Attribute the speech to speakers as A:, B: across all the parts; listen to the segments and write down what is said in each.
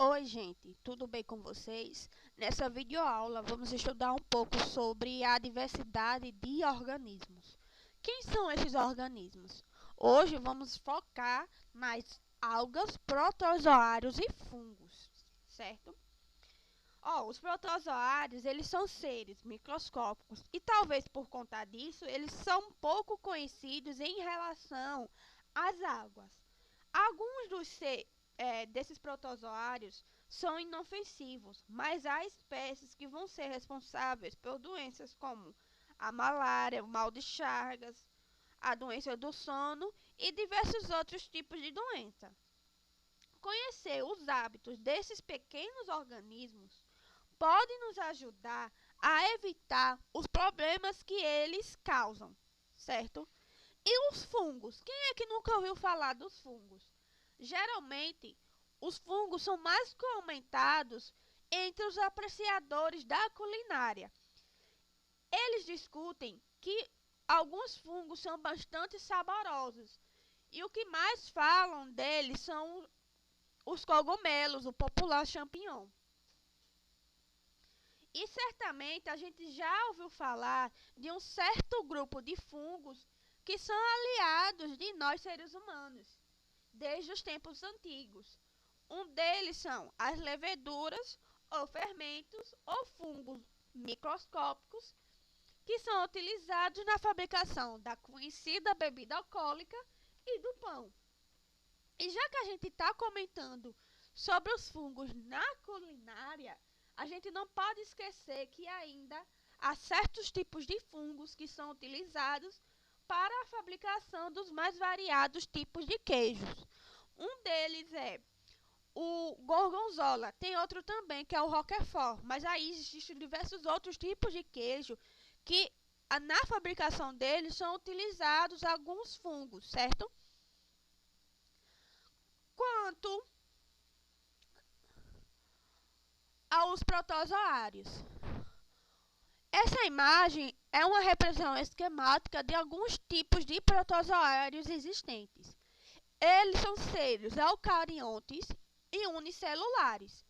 A: Oi, gente, tudo bem com vocês? Nessa videoaula vamos estudar um pouco sobre a diversidade de organismos. Quem são esses organismos? Hoje vamos focar nas algas, protozoários e fungos, certo? Os protozoários, eles são seres microscópicos e talvez por conta disso, eles são pouco conhecidos em relação às algas. Alguns desses protozoários são inofensivos, mas há espécies que vão ser responsáveis por doenças como a malária, o mal de Chagas, a doença do sono e diversos outros tipos de doença. Conhecer os hábitos desses pequenos organismos pode nos ajudar a evitar os problemas que eles causam, certo? E os fungos? Quem é que nunca ouviu falar dos fungos? Geralmente, os fungos são mais comentados entre os apreciadores da culinária. Eles discutem que alguns fungos são bastante saborosos e o que mais falam deles são os cogumelos, o popular champignon. E certamente a gente já ouviu falar de um certo grupo de fungos que são aliados de nós seres humanos, desde os tempos antigos. Um deles são as leveduras ou fermentos ou fungos microscópicos que são utilizados na fabricação da conhecida bebida alcoólica e do pão. E já que a gente está comentando sobre os fungos na culinária, a gente não pode esquecer que ainda há certos tipos de fungos que são utilizados para a fabricação dos mais variados tipos de queijos. Um deles é o gorgonzola, tem outro também que é o roquefort, mas aí existem diversos outros tipos de queijo que na fabricação deles são utilizados alguns fungos, certo? Quanto aos protozoários. Essa imagem é uma representação esquemática de alguns tipos de protozoários existentes. Eles são seres eucariontes e unicelulares.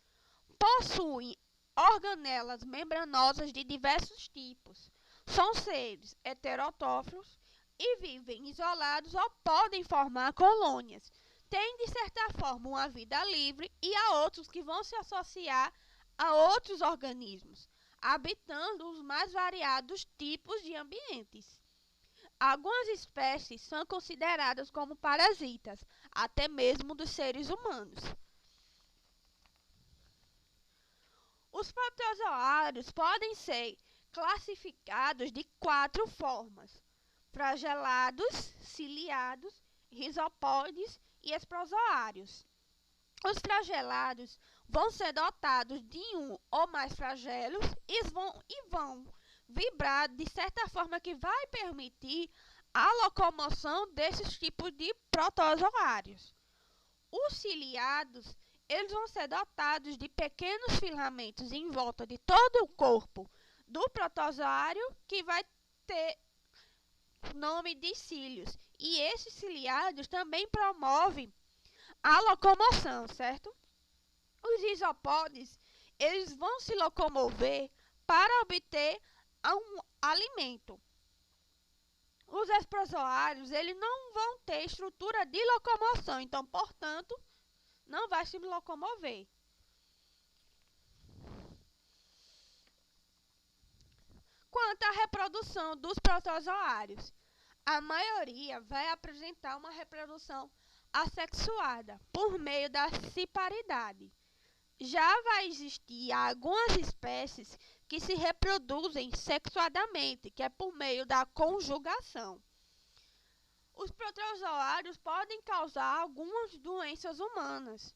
A: Possuem organelas membranosas de diversos tipos. São seres heterotófilos e vivem isolados ou podem formar colônias. Têm, de certa forma, uma vida livre e há outros que vão se associar a outros organismos, habitando os mais variados tipos de ambientes. Algumas espécies são consideradas como parasitas, até mesmo dos seres humanos. Os protozoários podem ser classificados de 4 formas: flagelados, ciliados, risopóides e esprozoários. Os flagelados vão ser dotados de um ou mais flagelos e vão vibrar de certa forma que vai permitir a locomoção desses tipos de protozoários. Os ciliados, eles vão ser dotados de pequenos filamentos em volta de todo o corpo do protozoário que vai ter nome de cílios. E esses ciliados também promovem a locomoção, certo? Os isopódes, eles vão se locomover para obter um alimento. Os esprozoários, eles não vão ter estrutura de locomoção, então, portanto, não vai se locomover. Quanto à reprodução dos protozoários, a maioria vai apresentar uma reprodução assexuada por meio da ciparidade. Já vai existir algumas espécies que se reproduzem sexuadamente, que é por meio da conjugação. Os protozoários podem causar algumas doenças humanas.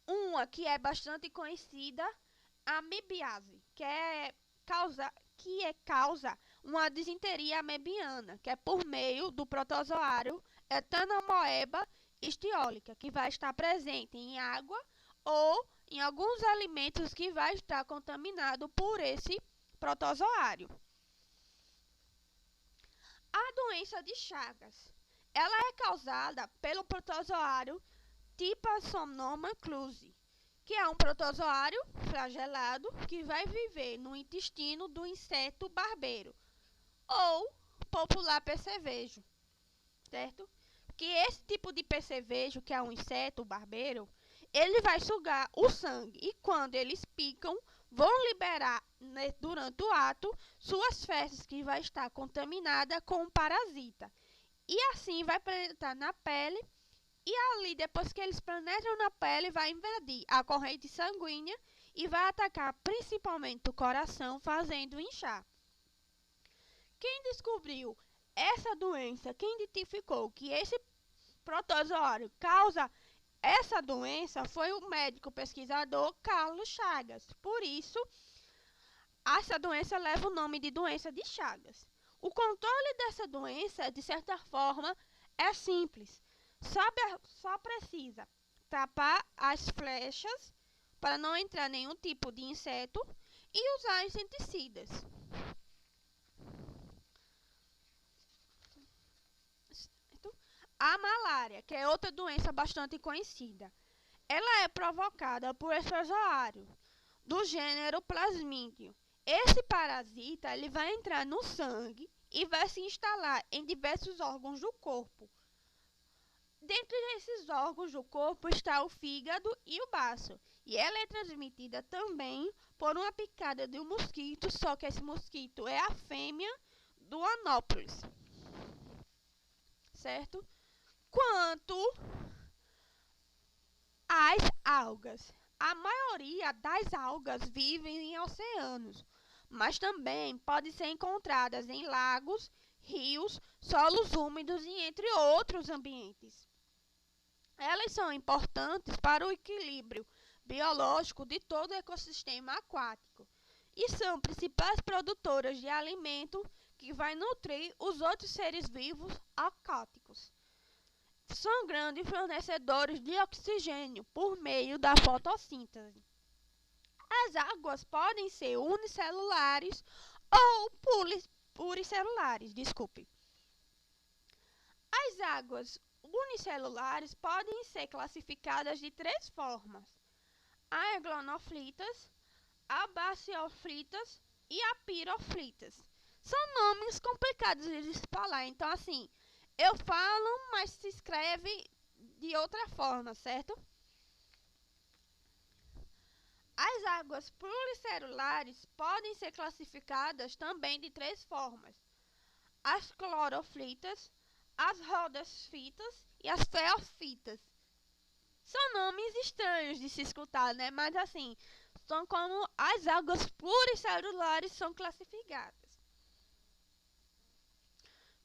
A: Uma que é bastante conhecida, a amibiase, que causa uma disenteria amebiana, que é por meio do protozoário Ethanomoeba histiólica, que vai estar presente em água ou em alguns alimentos que vai estar contaminado por esse protozoário. A doença de Chagas, ela é causada pelo protozoário Trypanosoma cluzi, que é um protozoário flagelado que vai viver no intestino do inseto barbeiro ou popular percevejo, certo? Que esse tipo de percevejo, que é um inseto barbeiro, ele vai sugar o sangue e quando eles picam, vão liberar, né, durante o ato suas fezes que vai estar contaminada com um parasita. E assim vai penetrar na pele e ali, depois que eles penetram na pele, vai invadir a corrente sanguínea e vai atacar principalmente o coração, fazendo inchar. Quem descobriu essa doença, quem identificou que esse protozoário causa essa doença foi o médico pesquisador Carlos Chagas. Por isso, essa doença leva o nome de doença de Chagas. O controle dessa doença, de certa forma, é simples. Só precisa tapar as flechas para não entrar nenhum tipo de inseto e usar inseticidas. A malária, que é outra doença bastante conhecida, ela é provocada por protozoário do gênero Plasmídio. Esse parasita ele vai entrar no sangue e vai se instalar em diversos órgãos do corpo. Dentre esses órgãos do corpo está o fígado e o baço. E ela é transmitida também por uma picada de um mosquito, só que esse mosquito é a fêmea do Anopheles, certo? Quanto às algas. A maioria das algas vivem em oceanos, mas também podem ser encontradas em lagos, rios, solos úmidos e entre outros ambientes. Elas são importantes para o equilíbrio biológico de todo o ecossistema aquático e são principais produtoras de alimento que vai nutrir os outros seres vivos aquáticos. São grandes fornecedores de oxigênio por meio da fotossíntese. As águas podem ser unicelulares ou pluricelulares, desculpe. As águas unicelulares podem ser classificadas de três formas: aeglonoflitas, abacioflitas e apiroflitas. São nomes complicados de se falar, então assim, eu falo, mas se escreve de outra forma, certo? As águas pluricelulares podem ser classificadas também de três formas: as cloroflitas, as rodosfitas e as feofitas. São nomes estranhos de se escutar, né? Mas assim, são como as águas pluricelulares são classificadas.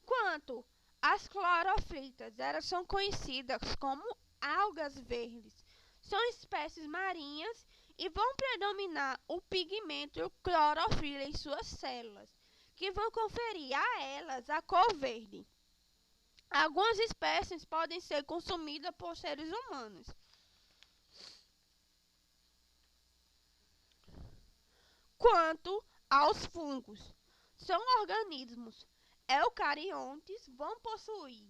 A: Quanto às cloroflitas, elas são conhecidas como algas verdes. São espécies marinhas e vão predominar o pigmento clorofila em suas células, que vão conferir a elas a cor verde. Algumas espécies podem ser consumidas por seres humanos. Quanto aos fungos, são organismos eucariontes, vão possuir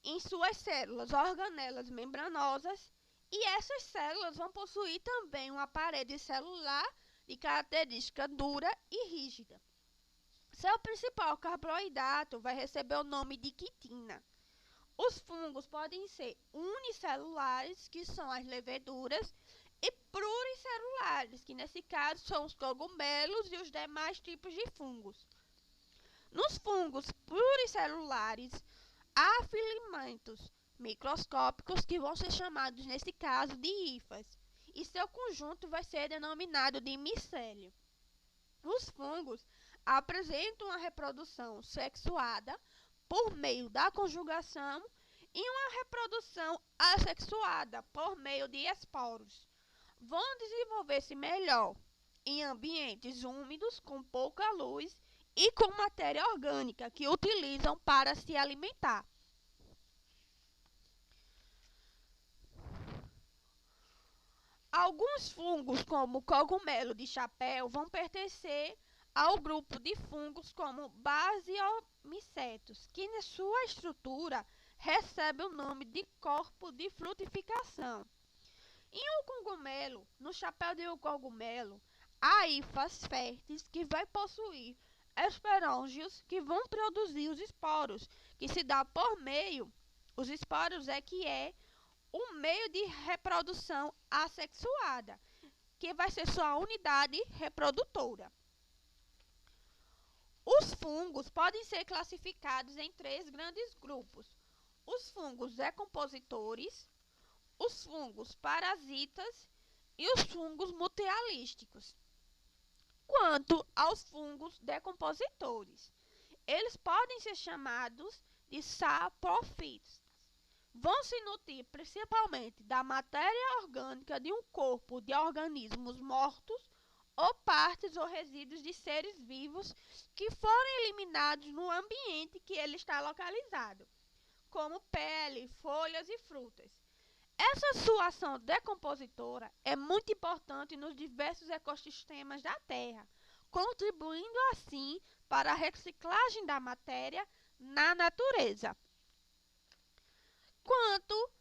A: em suas células organelas membranosas e essas células vão possuir também uma parede celular de característica dura e rígida. Seu principal carboidrato vai receber o nome de quitina. Os fungos podem ser unicelulares, que são as leveduras, e pluricelulares, que nesse caso são os cogumelos e os demais tipos de fungos. Nos fungos pluricelulares, há filamentos microscópicos que vão ser chamados, nesse caso, de hifas, e seu conjunto vai ser denominado de micélio. Os fungos apresentam uma reprodução sexuada por meio da conjugação e uma reprodução assexuada por meio de esporos. Vão desenvolver-se melhor em ambientes úmidos, com pouca luz e com matéria orgânica que utilizam para se alimentar. Alguns fungos, como o cogumelo de chapéu, vão pertencer ao grupo de fungos como basiomicetos, que na sua estrutura recebe o nome de corpo de frutificação. Em um cogumelo, no chapéu de um cogumelo, há hifas férteis que vai possuir esporângios que vão produzir os esporos, que se dá por meio, os esporos é o meio de reprodução assexuada, que vai ser sua unidade reprodutora. Os fungos podem ser classificados em três grandes grupos: os fungos decompositores, os fungos parasitas e os fungos mutualísticos. Quanto aos fungos decompositores, eles podem ser chamados de saprófitos. Vão se nutrir principalmente da matéria orgânica de um corpo de organismos mortos ou partes ou resíduos de seres vivos que foram eliminados no ambiente que ele está localizado, como pele, folhas e frutas. Essa sua ação decompositora é muito importante nos diversos ecossistemas da Terra, contribuindo assim para a reciclagem da matéria na natureza. Quanto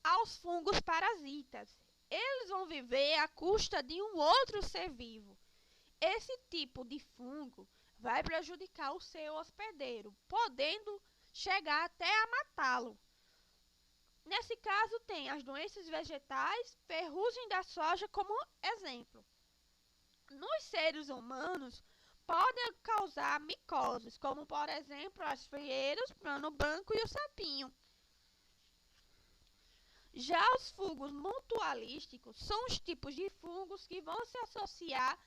A: aos fungos parasitas, eles vão viver à custa de um outro ser vivo. Esse tipo de fungo vai prejudicar o seu hospedeiro, podendo chegar até a matá-lo. Nesse caso, tem as doenças vegetais, ferrugem da soja como exemplo. Nos seres humanos, podem causar micoses, como por exemplo as frieiras, plano branco e o sapinho. Já os fungos mutualísticos são os tipos de fungos que vão se associar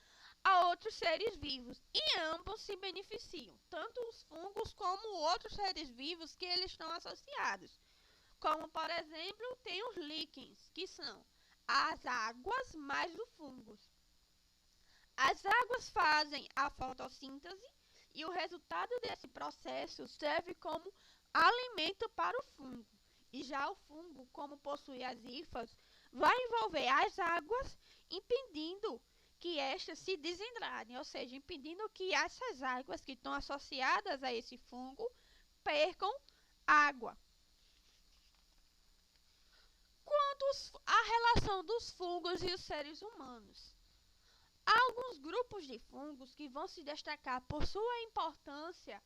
A: a outros seres vivos e ambos se beneficiam, tanto os fungos como outros seres vivos que eles estão associados. Como, por exemplo, tem os líquens, que são as águas mais os fungos. As águas fazem a fotossíntese e o resultado desse processo serve como alimento para o fungo. E já o fungo, como possui as hifas, vai envolver as águas, impedindo que estas se desentralhem, ou seja, impedindo que essas águas que estão associadas a esse fungo percam água. Quanto à relação dos fungos e os seres humanos, há alguns grupos de fungos que vão se destacar por sua importância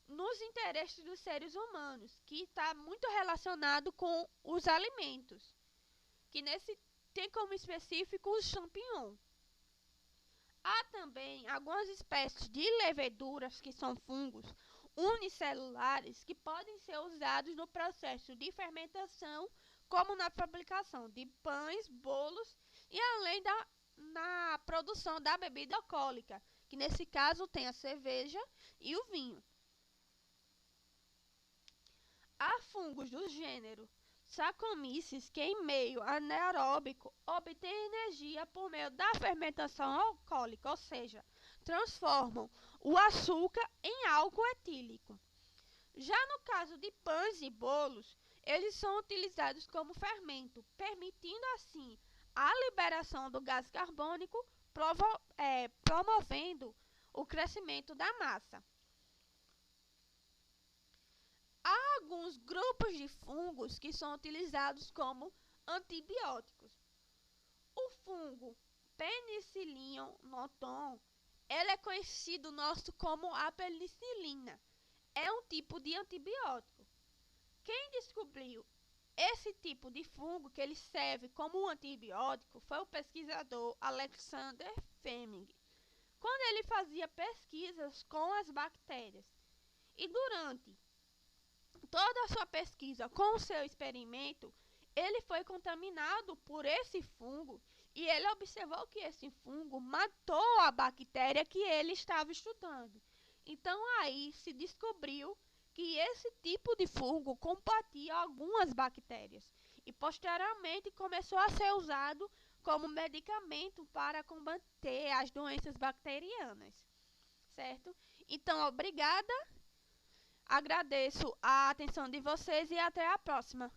A: nos interesses dos seres humanos, que está muito relacionado com os alimentos, que nesse tem como específico os champignons. Há também algumas espécies de leveduras, que são fungos unicelulares, que podem ser usados no processo de fermentação, como na fabricação de pães, bolos e além na produção da bebida alcoólica, que nesse caso tem a cerveja e o vinho. Há fungos do gênero Saccharomyces que, em meio anaeróbico, obtêm energia por meio da fermentação alcoólica, ou seja, transformam o açúcar em álcool etílico. Já no caso de pães e bolos, eles são utilizados como fermento, permitindo assim a liberação do gás carbônico, promovendo o crescimento da massa. Há alguns grupos de fungos que são utilizados como antibióticos. O fungo Penicillium noton, ele é conhecido como a penicilina. É um tipo de antibiótico. Quem descobriu esse tipo de fungo, que ele serve como um antibiótico, foi o pesquisador Alexander Fleming, quando ele fazia pesquisas com as bactérias. E durante toda a sua pesquisa com o seu experimento, ele foi contaminado por esse fungo e ele observou que esse fungo matou a bactéria que ele estava estudando. Então aí se descobriu que esse tipo de fungo combatia algumas bactérias e posteriormente começou a ser usado como medicamento para combater as doenças bacterianas, certo? Então, obrigada. Agradeço a atenção de vocês e até a próxima.